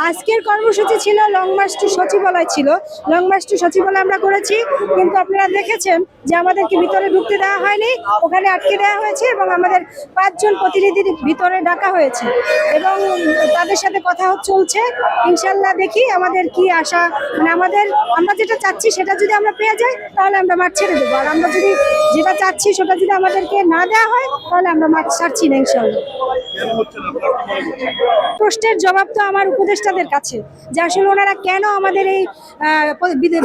আজকের কর্মসূচি ছিল লং মার্চ টু সচিবালয় ছিল। লং মার্চ টু সচিবালয় আমরা করেছি, কিন্তু আপনারা দেখেছেন যে আমাদেরকে ভিতরে ঢুকতে দেওয়া হয়নি, ওখানে আটকে দেওয়া হয়েছে এবং আমাদের 5 জন প্রতিনিধির ভিতরে ডাকা হয়েছে এবং তাদের সাথে কথা চলছে। ইনশাল্লাহ দেখি আমাদের কি আশা, মানে আমরা যেটা চাচ্ছি সেটা যদি আমরা পেয়ে যাই তাহলে আমরা মাঠ ছেড়ে দেবো, আর আমরা যদি যেটা চাচ্ছি সেটা যদি আমাদেরকে না দেওয়া হয় তাহলে আমরা মাঠ ছাড়ছি না ইনশাল্লাহ। প্রশ্নের জবাব তো আমার উপদেষ্টাদের কাছে, যে আসলে ওনারা কেন আমাদের এই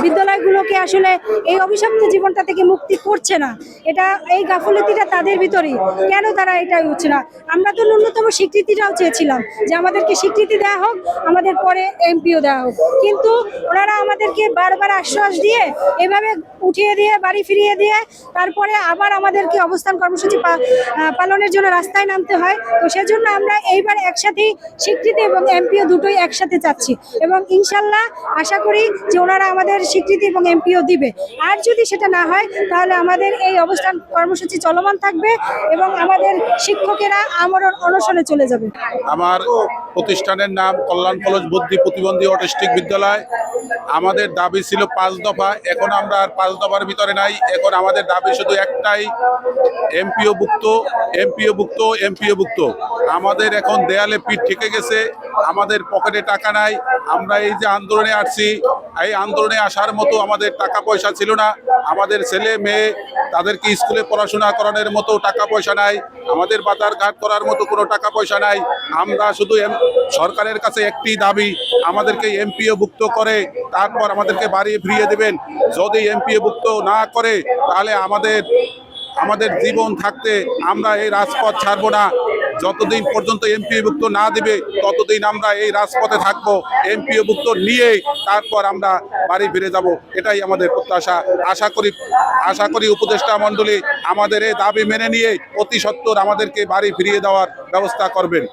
বিদ্যালয়গুলোকে আসলে এই অভিশপ্ত জীবনটা থেকে মুক্তি করছে না। এটা এই গাফলতিটা তাদের ভিতরেই, কেন তারা এটা হচ্ছে না। আমরা তো ন্যূনতম স্বীকৃতিটাও চেয়েছিলাম যে আমাদেরকে স্বীকৃতি দেওয়া হোক, আমাদের পরে এমপিও দেওয়া হোক, কিন্তু ওনারা আমাদেরকে বারবার আশ্বাস দিয়ে এভাবে উঠিয়ে দিয়ে বাড়ি ফিরিয়ে দিয়ে তারপরে আবার আমাদেরকে অবস্থান কর্মসূচি পালনের জন্য রাস্তায় নামতে হয়। তো সেজন্য আমরা এইবার একসাথেই স্বীকৃতি এবং এমপিও দুটোই একসাথে চাচ্ছি এবং ইনশাল্লাহ আশা করি যে ওনারা আমাদের স্বীকৃতি এবং এমপিও দিবে। আর যদি সেটা না হয় তাহলে আমাদের এই অবস্থান কর্মসূচি চলমান থাকবে এবং আমাদের শিক্ষকেরা আমরণ অনশনে চলে যাবে। আমার প্রতিষ্ঠানের নাম কল্যাণ কলেজ বুদ্ধি প্রতিবন্ধী অটিস্টিক বিদ্যালয়। আমাদের দাবি ছিল 5 দফা, এখন আমরা আর 5 দফার ভিতরে নাই। এখন আমাদের দাবি শুধু একটাই, এমপিও ভুক্ত, এমপিও ভুক্ত, এমপিও ভুক্ত। আমাদের এখন দেয়ালে পিঠ ঠেকে গেছে, আমাদের পকেটে টাকা নাই। আমরা এই যে আন্দোলনে আসছি, এই আন্দোলনে আসার মতো আমাদের টাকা পয়সা ছিল না। আমাদের ছেলে মেয়ে তাদেরকে স্কুলে পড়াশোনা করানোর মতো টাকা পয়সা নাই, আমাদের বাজার ঘাট করার মতো কোনো টাকা পয়সা নাই। আমরা শুধু সরকারের কাছে একটি দাবি, আমাদেরকে এমপিও ভুক্ত করে তারপর আমাদেরকে বাড়ি ফিরিয়ে দেবেন। যদি এমপিও ভুক্ত না করে তাহলে আমাদের জীবন থাকতে আমরা এই রাজপথ ছাড়বো না। যতদিন পর্যন্ত এমপিওভুক্ত না দিবে ততদিন আমরা এই রাজপথে থাকবো। এমপিওভুক্ত নিয়েই তারপর আমরা বাড়ি ফিরে যাব, এটাই আমাদের প্রত্যাশা। আশা করি উপদেষ্টা মণ্ডলী আমাদের এই দাবি মেনে নিয়ে অতি সত্বর আমাদেরকে বাড়ি ফিরিয়ে দেওয়ার ব্যবস্থা করবেন।